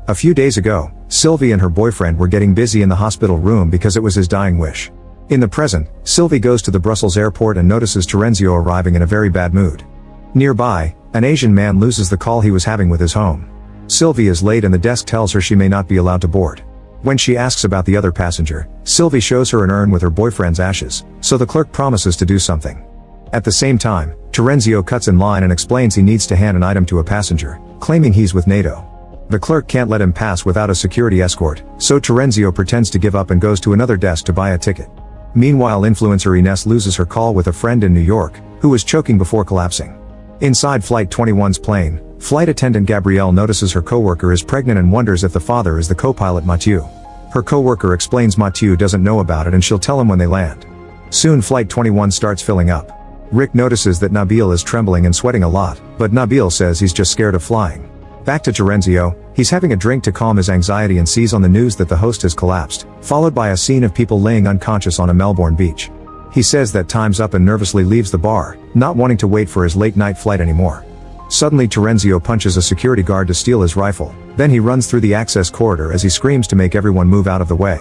A few days ago, Sylvie and her boyfriend were getting busy in the hospital room because it was his dying wish. In the present, Sylvie goes to the Brussels airport and notices Terenzio arriving in a very bad mood. Nearby, an Asian man loses the call he was having with his home. Sylvie is late and the desk tells her she may not be allowed to board. When she asks about the other passenger, Sylvie shows her an urn with her boyfriend's ashes, so the clerk promises to do something. At the same time, Terenzio cuts in line and explains he needs to hand an item to a passenger, claiming he's with NATO. The clerk can't let him pass without a security escort, so Terenzio pretends to give up and goes to another desk to buy a ticket. Meanwhile, influencer Ines loses her call with a friend in New York, who was choking before collapsing. Inside Flight 21's plane, flight attendant Gabrielle notices her coworker is pregnant and wonders if the father is the co-pilot Mathieu. Her coworker explains Mathieu doesn't know about it and she'll tell him when they land. Soon Flight 21 starts filling up. Rick notices that Nabil is trembling and sweating a lot, but Nabil says he's just scared of flying. Back to Terenzio, he's having a drink to calm his anxiety and sees on the news that the host has collapsed, followed by a scene of people laying unconscious on a Melbourne beach. He says that time's up and nervously leaves the bar, not wanting to wait for his late-night flight anymore. Suddenly Terenzio punches a security guard to steal his rifle, then he runs through the access corridor as he screams to make everyone move out of the way.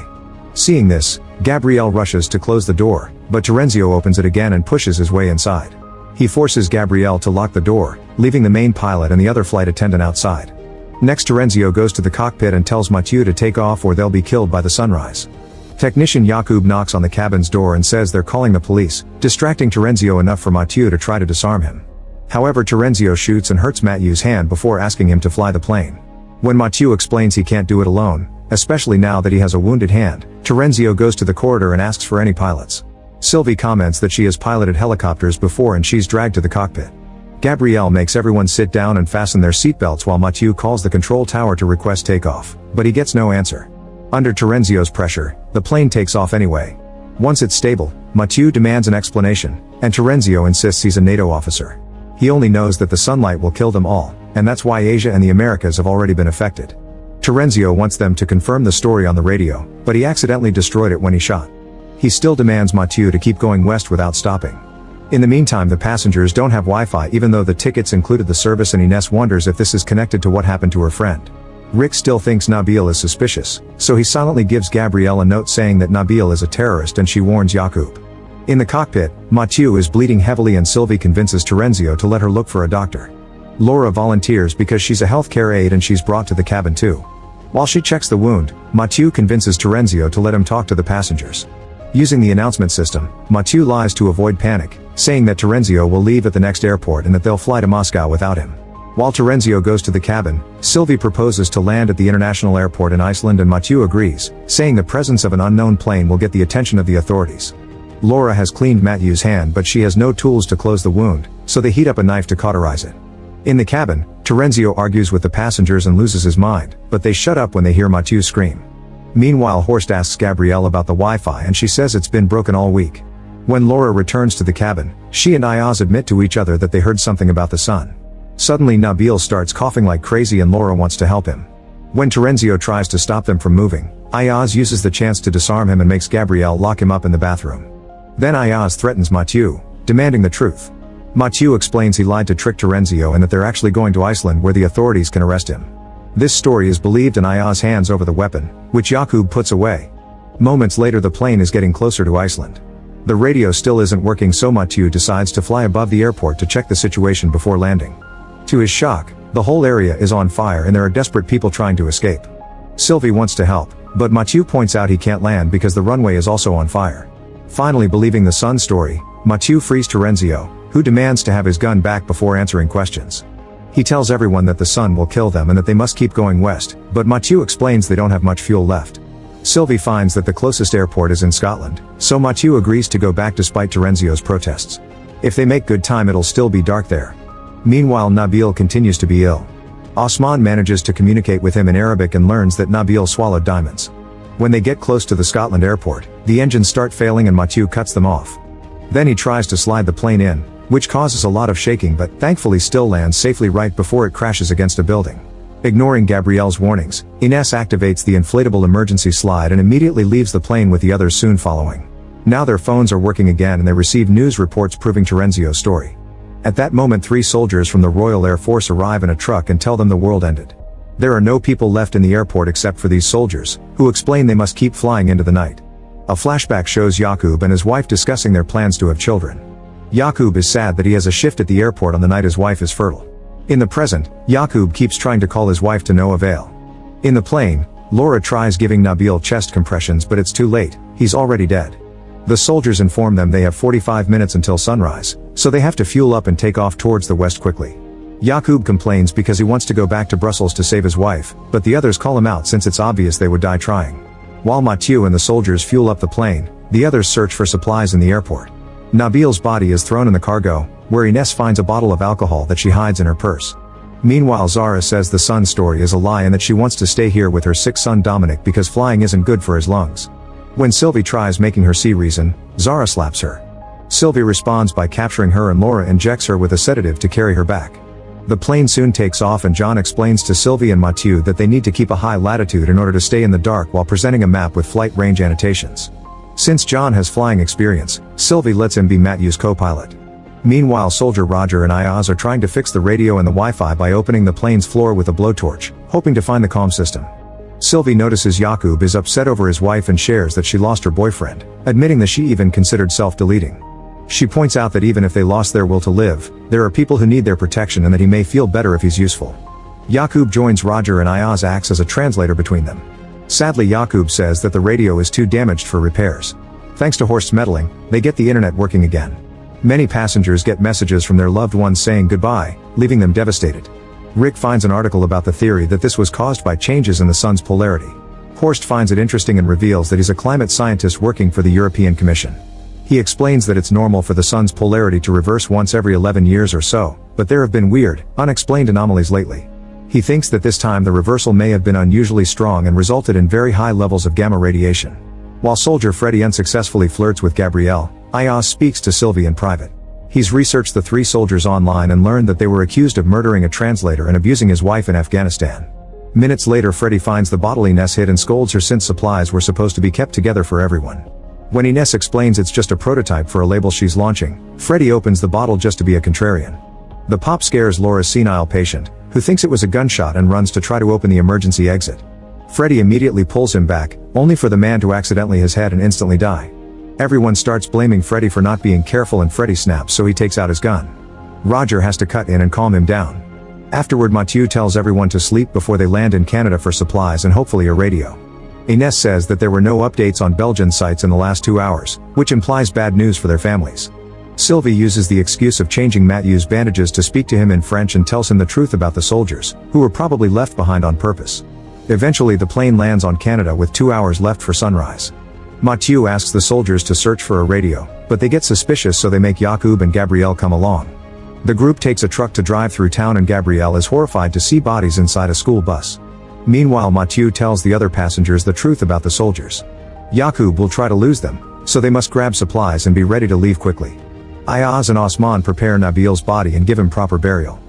Seeing this, Gabrielle rushes to close the door, but Terenzio opens it again and pushes his way inside. He forces Gabrielle to lock the door, leaving the main pilot and the other flight attendant outside. Next, Terenzio goes to the cockpit and tells Mathieu to take off or they'll be killed by the sunrise. Technician Jakub knocks on the cabin's door and says they're calling the police, distracting Terenzio enough for Mathieu to try to disarm him. However, Terenzio shoots and hurts Mathieu's hand before asking him to fly the plane. When Mathieu explains he can't do it alone, especially now that he has a wounded hand, Terenzio goes to the corridor and asks for any pilots. Sylvie comments that she has piloted helicopters before and she's dragged to the cockpit. Gabrielle makes everyone sit down and fasten their seatbelts while Mathieu calls the control tower to request takeoff, but he gets no answer. Under Terenzio's pressure, the plane takes off anyway. Once it's stable, Mathieu demands an explanation, and Terenzio insists he's a NATO officer. He only knows that the sunlight will kill them all, and that's why Asia and the Americas have already been affected. Terenzio wants them to confirm the story on the radio, but he accidentally destroyed it when he shot. He still demands Mathieu to keep going west without stopping. In the meantime, the passengers don't have Wi-Fi even though the tickets included the service, and Ines wonders if this is connected to what happened to her friend. Rick still thinks Nabil is suspicious, so he silently gives Gabrielle a note saying that Nabil is a terrorist and she warns Jakub. In the cockpit, Mathieu is bleeding heavily and Sylvie convinces Terenzio to let her look for a doctor. Laura volunteers because she's a healthcare aide and she's brought to the cabin too. While she checks the wound, Mathieu convinces Terenzio to let him talk to the passengers. Using the announcement system, Mathieu lies to avoid panic, saying that Terenzio will leave at the next airport and that they'll fly to Moscow without him. While Terenzio goes to the cabin, Sylvie proposes to land at the international airport in Iceland and Mathieu agrees, saying the presence of an unknown plane will get the attention of the authorities. Laura has cleaned Mathieu's hand but she has no tools to close the wound, so they heat up a knife to cauterize it. In the cabin, Terenzio argues with the passengers and loses his mind, but they shut up when they hear Mathieu scream. Meanwhile, Horst asks Gabrielle about the Wi-Fi and she says it's been broken all week. When Laura returns to the cabin, she and Ayaz admit to each other that they heard something about the sun. Suddenly Nabil starts coughing like crazy and Laura wants to help him. When Terenzio tries to stop them from moving, Ayaz uses the chance to disarm him and makes Gabrielle lock him up in the bathroom. Then Ayaz threatens Mathieu, demanding the truth. Mathieu explains he lied to trick Terenzio and that they're actually going to Iceland where the authorities can arrest him. This story is believed and Ayaz hands over the weapon, which Jakub puts away. Moments later, the plane is getting closer to Iceland. The radio still isn't working, so Mathieu decides to fly above the airport to check the situation before landing. To his shock, the whole area is on fire and there are desperate people trying to escape. Sylvie wants to help, but Mathieu points out he can't land because the runway is also on fire. Finally, believing the sun story, Mathieu frees Terenzio, who demands to have his gun back before answering questions. He tells everyone that the sun will kill them and that they must keep going west, but Mathieu explains they don't have much fuel left. Sylvie finds that the closest airport is in Scotland, so Mathieu agrees to go back despite Terenzio's protests. If they make good time, it'll still be dark there. Meanwhile, Nabil continues to be ill. Osman manages to communicate with him in Arabic and learns that Nabil swallowed diamonds. When they get close to the Scotland airport, the engines start failing and Mathieu cuts them off. Then he tries to slide the plane in, which causes a lot of shaking but thankfully still lands safely right before it crashes against a building. Ignoring Gabrielle's warnings, Ines activates the inflatable emergency slide and immediately leaves the plane with the others soon following. Now their phones are working again and they receive news reports proving Terenzio's story. At that moment, 3 soldiers from the Royal Air Force arrive in a truck and tell them the world ended. There are no people left in the airport except for these soldiers, who explain they must keep flying into the night. A flashback shows Yaqub and his wife discussing their plans to have children. Yaqub is sad that he has a shift at the airport on the night his wife is fertile. In the present, Yaqub keeps trying to call his wife to no avail. In the plane, Laura tries giving Nabil chest compressions, but it's too late, he's already dead. The soldiers inform them they have 45 minutes until sunrise, so they have to fuel up and take off towards the west quickly. Yaqub complains because he wants to go back to Brussels to save his wife, but the others call him out since it's obvious they would die trying. While Mathieu and the soldiers fuel up the plane, the others search for supplies in the airport. Nabil's body is thrown in the cargo, where Ines finds a bottle of alcohol that she hides in her purse. Meanwhile, Zara says the son's story is a lie and that she wants to stay here with her sick son Dominic because flying isn't good for his lungs. When Sylvie tries making her see reason, Zara slaps her. Sylvie responds by capturing her and Laura injects her with a sedative to carry her back. The plane soon takes off and John explains to Sylvie and Mathieu that they need to keep a high latitude in order to stay in the dark while presenting a map with flight range annotations. Since John has flying experience, Sylvie lets him be Mathieu's co-pilot. Meanwhile, soldier Roger and Ayaz are trying to fix the radio and the Wi-Fi by opening the plane's floor with a blowtorch, hoping to find the comm system. Sylvie notices Yaqub is upset over his wife and shares that she lost her boyfriend, admitting that she even considered self-deleting. She points out that even if they lost their will to live, there are people who need their protection and that he may feel better if he's useful. Yaqub joins Roger and Ayaz acts as a translator between them. Sadly, Yaqub says that the radio is too damaged for repairs. Thanks to Horst's meddling, they get the internet working again. Many passengers get messages from their loved ones saying goodbye, leaving them devastated. Rick finds an article about the theory that this was caused by changes in the sun's polarity. Horst finds it interesting and reveals that he's a climate scientist working for the European Commission. He explains that it's normal for the sun's polarity to reverse once every 11 years or so, but there have been weird, unexplained anomalies lately. He thinks that this time the reversal may have been unusually strong and resulted in very high levels of gamma radiation. While soldier Freddy unsuccessfully flirts with Gabrielle, Ayaz speaks to Sylvie in private. He's researched the three soldiers online and learned that they were accused of murdering a translator and abusing his wife in Afghanistan. Minutes later, Freddy finds the bottle Ines hid and scolds her since supplies were supposed to be kept together for everyone. When Ines explains it's just a prototype for a label she's launching, Freddy opens the bottle just to be a contrarian. The pop scares Laura's senile patient, who thinks it was a gunshot and runs to try to open the emergency exit. Freddy immediately pulls him back, only for the man to accidentally hit his head and instantly die. Everyone starts blaming Freddy for not being careful and Freddy snaps, so he takes out his gun. Roger has to cut in and calm him down. Afterward, Mathieu tells everyone to sleep before they land in Canada for supplies and hopefully a radio. Ines says that there were no updates on Belgian sites in the last 2 hours, which implies bad news for their families. Sylvie uses the excuse of changing Mathieu's bandages to speak to him in French and tells him the truth about the soldiers, who were probably left behind on purpose. Eventually, the plane lands on Canada with 2 hours left for sunrise. Mathieu asks the soldiers to search for a radio, but they get suspicious, so they make Yaqub and Gabrielle come along. The group takes a truck to drive through town and Gabrielle is horrified to see bodies inside a school bus. Meanwhile, Mathieu tells the other passengers the truth about the soldiers. Yaqub will try to lose them, so they must grab supplies and be ready to leave quickly. Ayaz and Osman prepare Nabil's body and give him proper burial.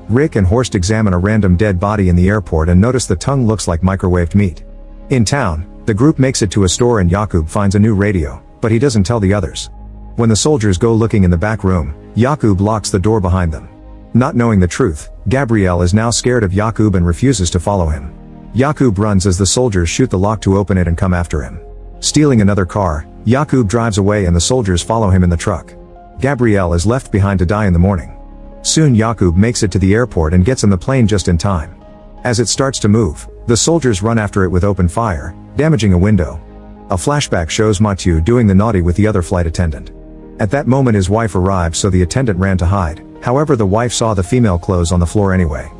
Rick and Horst examine a random dead body in the airport and notice the tongue looks like microwaved meat. In town, the group makes it to a store and Yaqub finds a new radio, but he doesn't tell the others. When the soldiers go looking in the back room, Yaqub locks the door behind them. Not knowing the truth, Gabrielle is now scared of Yaqub and refuses to follow him. Yaqub runs as the soldiers shoot the lock to open it and come after him. Stealing another car, Yaqub drives away and the soldiers follow him in the truck. Gabrielle is left behind to die in the morning. Soon Yaqub makes it to the airport and gets in the plane just in time. As it starts to move, the soldiers run after it with open fire, damaging a window. A flashback shows Mathieu doing the naughty with the other flight attendant. At that moment his wife arrived, so the attendant ran to hide. However, the wife saw the female clothes on the floor anyway.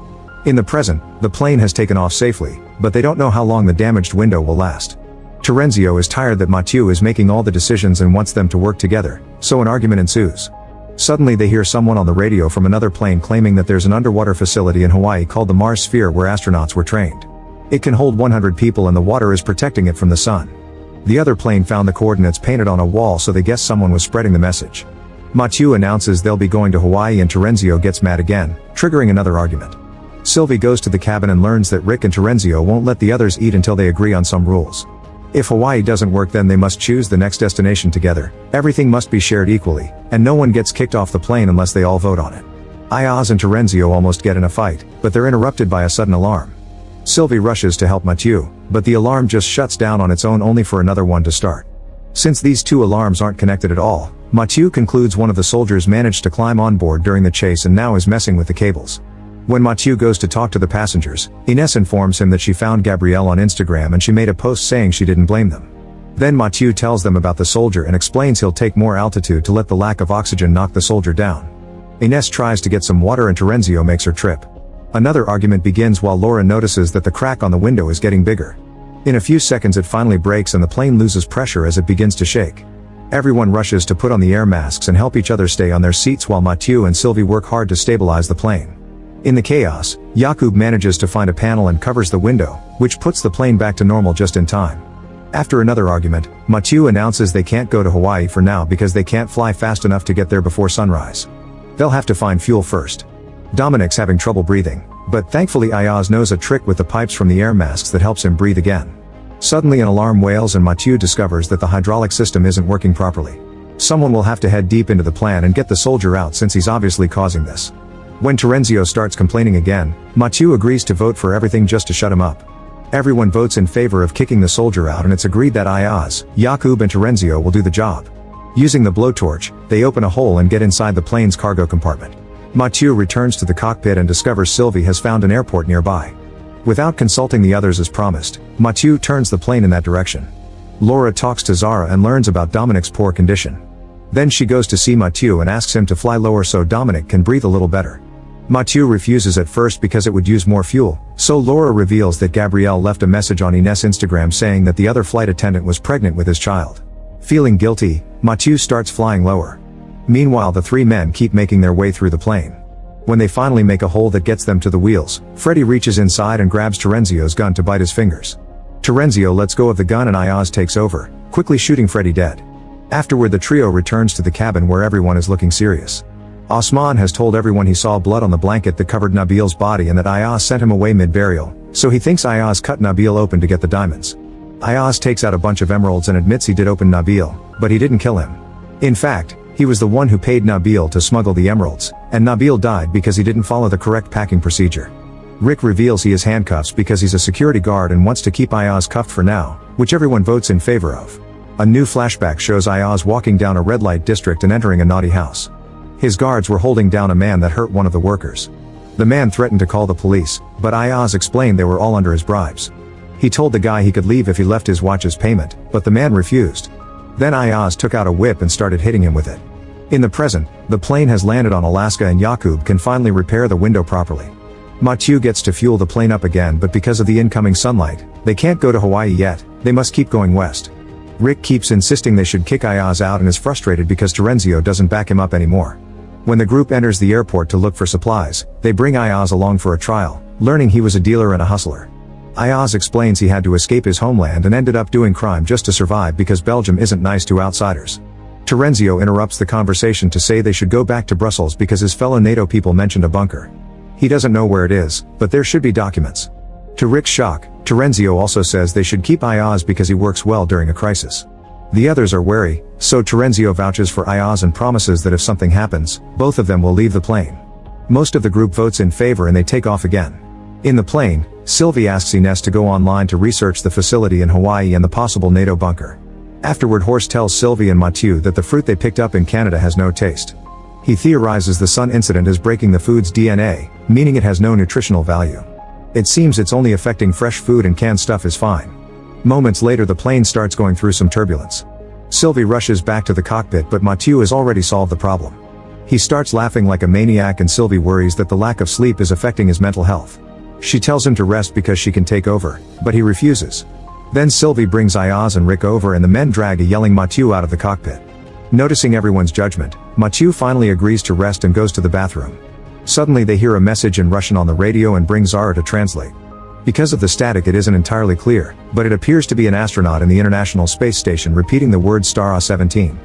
In the present, the plane has taken off safely, but they don't know how long the damaged window will last. Terenzio is tired that Mathieu is making all the decisions and wants them to work together, so an argument ensues. Suddenly they hear someone on the radio from another plane claiming that there's an underwater facility in Hawaii called the Mars Sphere where astronauts were trained. It can hold 100 people and the water is protecting it from the sun. The other plane found the coordinates painted on a wall, so they guess someone was spreading the message. Mathieu announces they'll be going to Hawaii and Terenzio gets mad again, triggering another argument. Sylvie goes to the cabin and learns that Rick and Terenzio won't let the others eat until they agree on some rules. If Hawaii doesn't work, then they must choose the next destination together. Everything must be shared equally, and no one gets kicked off the plane unless they all vote on it. Ayaz and Terenzio almost get in a fight, but they're interrupted by a sudden alarm. Sylvie rushes to help Mathieu, but the alarm just shuts down on its own only for another one to start. Since these two alarms aren't connected at all, Mathieu concludes one of the soldiers managed to climb on board during the chase and now is messing with the cables. When Mathieu goes to talk to the passengers, Ines informs him that she found Gabrielle on Instagram and she made a post saying she didn't blame them. Then Mathieu tells them about the soldier and explains he'll take more altitude to let the lack of oxygen knock the soldier down. Ines tries to get some water and Terenzio makes her trip. Another argument begins while Laura notices that the crack on the window is getting bigger. In a few seconds it finally breaks and the plane loses pressure as it begins to shake. Everyone rushes to put on the air masks and help each other stay on their seats while Mathieu and Sylvie work hard to stabilize the plane. In the chaos, Jakub manages to find a panel and covers the window, which puts the plane back to normal just in time. After another argument, Mathieu announces they can't go to Hawaii for now because they can't fly fast enough to get there before sunrise. They'll have to find fuel first. Dominic's having trouble breathing, but thankfully Ayaz knows a trick with the pipes from the air masks that helps him breathe again. Suddenly an alarm wails and Mathieu discovers that the hydraulic system isn't working properly. Someone will have to head deep into the plan and get the soldier out since he's obviously causing this. When Terenzio starts complaining again, Mathieu agrees to vote for everything just to shut him up. Everyone votes in favor of kicking the soldier out and it's agreed that Ayaz, Jakub and Terenzio will do the job. Using the blowtorch, they open a hole and get inside the plane's cargo compartment. Mathieu returns to the cockpit and discovers Sylvie has found an airport nearby. Without consulting the others as promised, Mathieu turns the plane in that direction. Laura talks to Zara and learns about Dominic's poor condition. Then she goes to see Mathieu and asks him to fly lower so Dominic can breathe a little better. Mathieu refuses at first because it would use more fuel, so Laura reveals that Gabrielle left a message on Ines' Instagram saying that the other flight attendant was pregnant with his child. Feeling guilty, Mathieu starts flying lower. Meanwhile the three men keep making their way through the plane. When they finally make a hole that gets them to the wheels, Freddy reaches inside and grabs Terenzio's gun to bite his fingers. Terenzio lets go of the gun and Ayaz takes over, quickly shooting Freddy dead. Afterward the trio returns to the cabin where everyone is looking serious. Osman has told everyone he saw blood on the blanket that covered Nabil's body and that Ayaz sent him away mid-burial, so he thinks Ayaz cut Nabil open to get the diamonds. Ayaz takes out a bunch of emeralds and admits he did open Nabil, but he didn't kill him. In fact, he was the one who paid Nabil to smuggle the emeralds, and Nabil died because he didn't follow the correct packing procedure. Rick reveals he has handcuffs because he's a security guard and wants to keep Ayaz cuffed for now, which everyone votes in favor of. A new flashback shows Ayaz walking down a red light district and entering a naughty house. His guards were holding down a man that hurt one of the workers. The man threatened to call the police, but Ayaz explained they were all under his bribes. He told the guy he could leave if he left his watch's payment, but the man refused. Then Ayaz took out a whip and started hitting him with it. In the present, the plane has landed on Alaska and Jakub can finally repair the window properly. Mathieu gets to fuel the plane up again, but because of the incoming sunlight, they can't go to Hawaii yet, they must keep going west. Rick keeps insisting they should kick Ayaz out and is frustrated because Terenzio doesn't back him up anymore. When the group enters the airport to look for supplies, they bring Ayaz along for a trial, learning he was a dealer and a hustler. Ayaz explains he had to escape his homeland and ended up doing crime just to survive because Belgium isn't nice to outsiders. Terenzio interrupts the conversation to say they should go back to Brussels because his fellow NATO people mentioned a bunker. He doesn't know where it is, but there should be documents. To Rick's shock, Terenzio also says they should keep Ayaz because he works well during a crisis. The others are wary, so Terenzio vouches for Ayaz and promises that if something happens, both of them will leave the plane. Most of the group votes in favor and they take off again. In the plane, Sylvie asks Ines to go online to research the facility in Hawaii and the possible NATO bunker. Afterward Horst tells Sylvie and Mathieu that the fruit they picked up in Canada has no taste. He theorizes the sun incident is breaking the food's DNA, meaning it has no nutritional value. It seems it's only affecting fresh food and canned stuff is fine. Moments later the plane starts going through some turbulence. Sylvie rushes back to the cockpit but Mathieu has already solved the problem. He starts laughing like a maniac and Sylvie worries that the lack of sleep is affecting his mental health. She tells him to rest because she can take over, but he refuses. Then Sylvie brings Ayaz and Rick over and the men drag a yelling Mathieu out of the cockpit. Noticing everyone's judgment, Mathieu finally agrees to rest and goes to the bathroom. Suddenly they hear a message in Russian on the radio and bring Zara to translate. Because of the static it isn't entirely clear, but it appears to be an astronaut in the International Space Station repeating the word star A-17.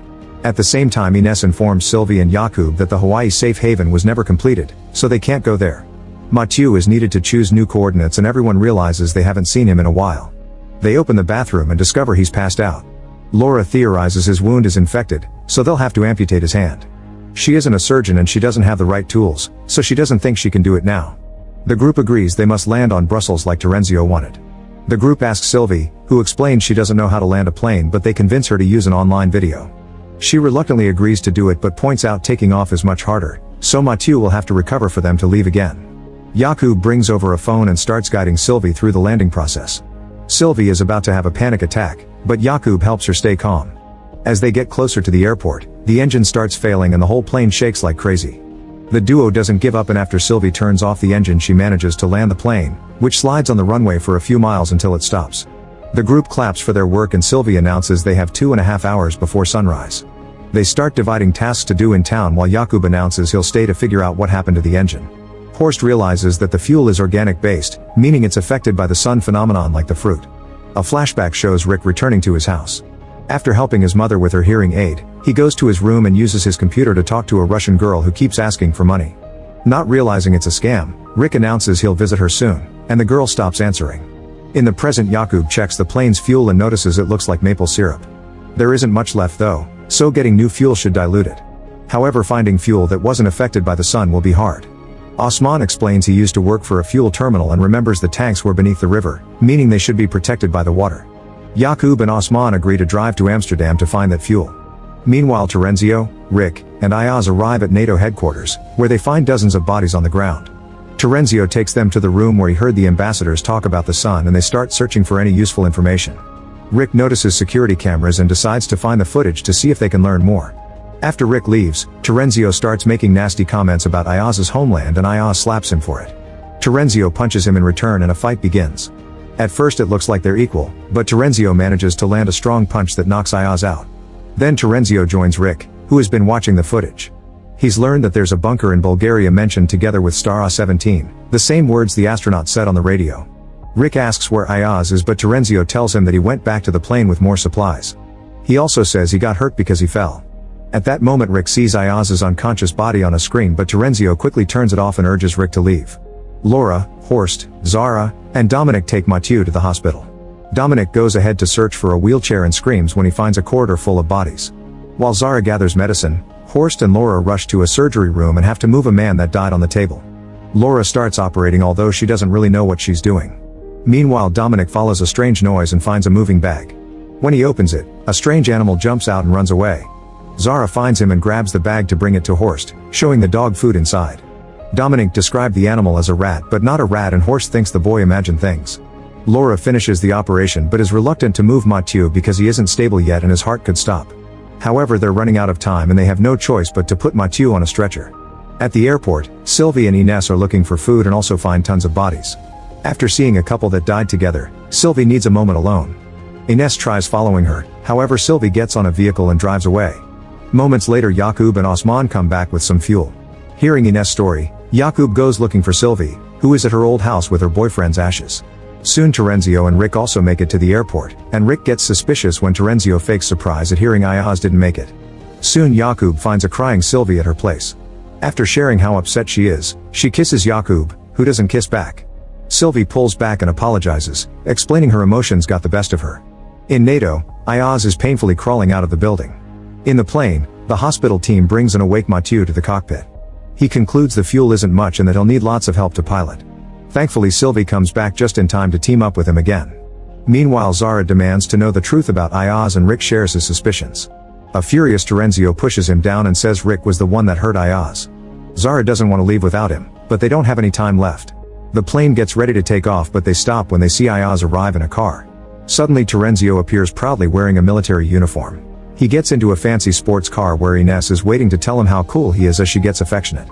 At the same time Ines informs Sylvie and Jakub that the Hawaii safe haven was never completed, so they can't go there. Mathieu is needed to choose new coordinates and everyone realizes they haven't seen him in a while. They open the bathroom and discover he's passed out. Laura theorizes his wound is infected, so they'll have to amputate his hand. She isn't a surgeon and she doesn't have the right tools, so she doesn't think she can do it now. The group agrees they must land on Brussels like Terenzio wanted. The group asks Sylvie, who explains she doesn't know how to land a plane, but they convince her to use an online video. She reluctantly agrees to do it but points out taking off is much harder, so Mathieu will have to recover for them to leave again. Jakub brings over a phone and starts guiding Sylvie through the landing process. Sylvie is about to have a panic attack, but Jakub helps her stay calm. As they get closer to the airport, the engine starts failing and the whole plane shakes like crazy. The duo doesn't give up, and after Sylvie turns off the engine she manages to land the plane, which slides on the runway for a few miles until it stops. The group claps for their work and Sylvie announces they have 2.5 hours before sunrise. They start dividing tasks to do in town while Jakub announces he'll stay to figure out what happened to the engine. Horst realizes that the fuel is organic based, meaning it's affected by the sun phenomenon like the fruit. A flashback shows Rick returning to his house. After helping his mother with her hearing aid, he goes to his room and uses his computer to talk to a Russian girl who keeps asking for money. Not realizing it's a scam, Rick announces he'll visit her soon, and the girl stops answering. In the present, Jakub checks the plane's fuel and notices it looks like maple syrup. There isn't much left though, so getting new fuel should dilute it. However, finding fuel that wasn't affected by the sun will be hard. Osman explains he used to work for a fuel terminal and remembers the tanks were beneath the river, meaning they should be protected by the water. Jakub and Osman agree to drive to Amsterdam to find that fuel. Meanwhile, Terenzio, Rick, and Ayaz arrive at NATO headquarters, where they find dozens of bodies on the ground. Terenzio takes them to the room where he heard the ambassadors talk about the sun and they start searching for any useful information. Rick notices security cameras and decides to find the footage to see if they can learn more. After Rick leaves, Terenzio starts making nasty comments about Ayaz's homeland and Ayaz slaps him for it. Terenzio punches him in return and a fight begins. At first it looks like they're equal, but Terenzio manages to land a strong punch that knocks Ayaz out. Then Terenzio joins Rick, who has been watching the footage. He's learned that there's a bunker in Bulgaria mentioned together with Star 17, the same words the astronaut said on the radio. Rick asks where Ayaz is, but Terenzio tells him that he went back to the plane with more supplies. He also says he got hurt because he fell. At that moment Rick sees Ayaz's unconscious body on a screen, but Terenzio quickly turns it off and urges Rick to leave. Laura, Horst, Zara, and Dominic take Mathieu to the hospital. Dominic goes ahead to search for a wheelchair and screams when he finds a corridor full of bodies. While Zara gathers medicine, Horst and Laura rush to a surgery room and have to move a man that died on the table. Laura starts operating, although she doesn't really know what she's doing. Meanwhile, Dominic follows a strange noise and finds a moving bag. When he opens it, a strange animal jumps out and runs away. Zara finds him and grabs the bag to bring it to Horst, showing the dog food inside. Dominic described the animal as a rat, but not a rat, and Horst thinks the boy imagined things. Laura finishes the operation but is reluctant to move Mathieu because he isn't stable yet and his heart could stop. However, they're running out of time and they have no choice but to put Mathieu on a stretcher. At the airport, Sylvie and Ines are looking for food and also find tons of bodies. After seeing a couple that died together, Sylvie needs a moment alone. Ines tries following her, however Sylvie gets on a vehicle and drives away. Moments later, Jakub and Osman come back with some fuel. Hearing Ines' story, Jakub goes looking for Sylvie, who is at her old house with her boyfriend's ashes. Soon Terenzio and Rick also make it to the airport, and Rick gets suspicious when Terenzio fakes surprise at hearing Ayaz didn't make it. Soon Jakub finds a crying Sylvie at her place. After sharing how upset she is, she kisses Jakub, who doesn't kiss back. Sylvie pulls back and apologizes, explaining her emotions got the best of her. In NATO, Ayaz is painfully crawling out of the building. In the plane, the hospital team brings an awake Mathieu to the cockpit. He concludes the fuel isn't much and that he'll need lots of help to pilot. Thankfully, Sylvie comes back just in time to team up with him again. Meanwhile, Zara demands to know the truth about Ayaz and Rick shares his suspicions. A furious Terenzio pushes him down and says Rick was the one that hurt Ayaz. Zara doesn't want to leave without him, but they don't have any time left. The plane gets ready to take off, but they stop when they see Ayaz arrive in a car. Suddenly Terenzio appears proudly wearing a military uniform. He gets into a fancy sports car where Ines is waiting to tell him how cool he is as she gets affectionate.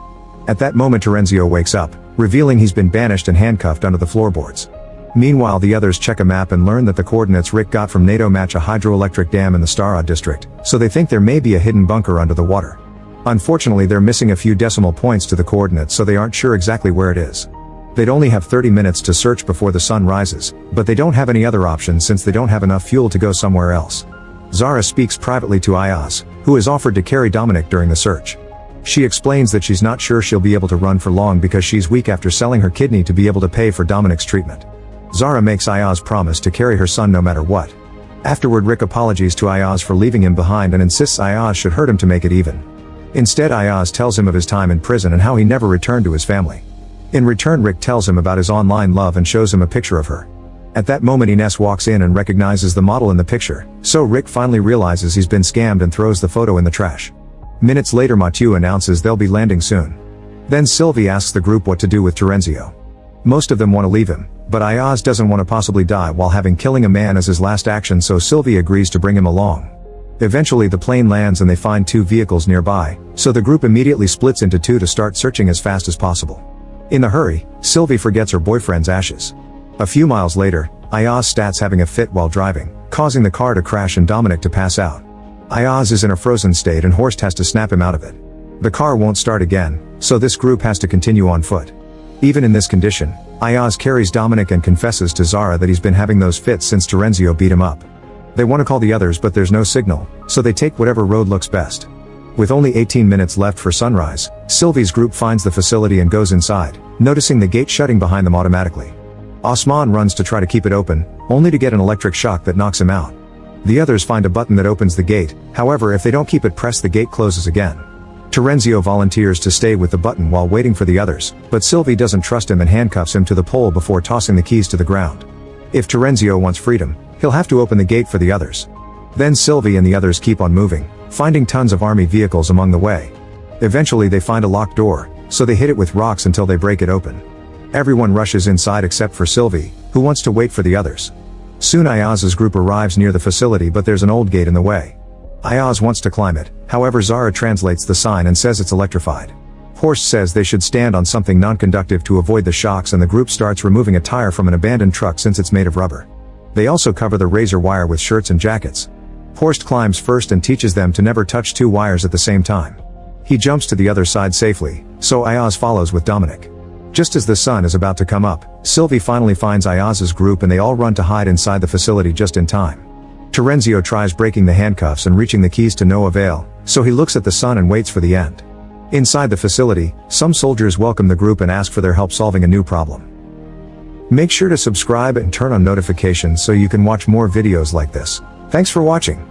At that moment Terenzio wakes up, revealing he's been banished and handcuffed under the floorboards. Meanwhile, the others check a map and learn that the coordinates Rick got from NATO match a hydroelectric dam in the Stara district, so they think there may be a hidden bunker under the water. Unfortunately, they're missing a few decimal points to the coordinates, so they aren't sure exactly where it is. They'd only have 30 minutes to search before the sun rises, but they don't have any other options since they don't have enough fuel to go somewhere else. Zara speaks privately to Ayaz, who is offered to carry Dominic during the search. She explains that she's not sure she'll be able to run for long because she's weak after selling her kidney to be able to pay for Dominic's treatment. Zara makes Ayaz promise to carry her son no matter what. Afterward, Rick apologizes to Ayaz for leaving him behind and insists Ayaz should hurt him to make it even. Instead, Ayaz tells him of his time in prison and how he never returned to his family. In return, Rick tells him about his online love and shows him a picture of her. At that moment, Ines walks in and recognizes the model in the picture, so Rick finally realizes he's been scammed and throws the photo in the trash. Minutes later, Mathieu announces they'll be landing soon. Then Sylvie asks the group what to do with Terenzio. Most of them want to leave him, but Ayaz doesn't want to possibly die while having killing a man as his last action, so Sylvie agrees to bring him along. Eventually the plane lands and they find 2 vehicles nearby, so the group immediately splits into 2 to start searching as fast as possible. In the hurry, Sylvie forgets her boyfriend's ashes. A few miles later, Ayaz starts having a fit while driving, causing the car to crash and Dominic to pass out. Ayaz is in a frozen state and Horst has to snap him out of it. The car won't start again, so this group has to continue on foot. Even in this condition, Ayaz carries Dominic and confesses to Zara that he's been having those fits since Terenzio beat him up. They want to call the others but there's no signal, so they take whatever road looks best. With only 18 minutes left for sunrise, Sylvie's group finds the facility and goes inside, noticing the gate shutting behind them automatically. Osman runs to try to keep it open, only to get an electric shock that knocks him out. The others find a button that opens the gate, however if they don't keep it pressed the gate closes again. Terenzio volunteers to stay with the button while waiting for the others, but Sylvie doesn't trust him and handcuffs him to the pole before tossing the keys to the ground. If Terenzio wants freedom, he'll have to open the gate for the others. Then Sylvie and the others keep on moving, finding tons of army vehicles along the way. Eventually they find a locked door, so they hit it with rocks until they break it open. Everyone rushes inside except for Sylvie, who wants to wait for the others. Soon Ayaz's group arrives near the facility but there's an old gate in the way. Ayaz wants to climb it, however Zara translates the sign and says it's electrified. Horst says they should stand on something non-conductive to avoid the shocks and the group starts removing a tire from an abandoned truck since it's made of rubber. They also cover the razor wire with shirts and jackets. Horst climbs first and teaches them to never touch 2 wires at the same time. He jumps to the other side safely, so Ayaz follows with Dominic. Just as the sun is about to come up, Sylvie finally finds Ayaz's group and they all run to hide inside the facility just in time. Terenzio tries breaking the handcuffs and reaching the keys to no avail, so he looks at the sun and waits for the end. Inside the facility, some soldiers welcome the group and ask for their help solving a new problem. Make sure to subscribe and turn on notifications so you can watch more videos like this. Thanks for watching.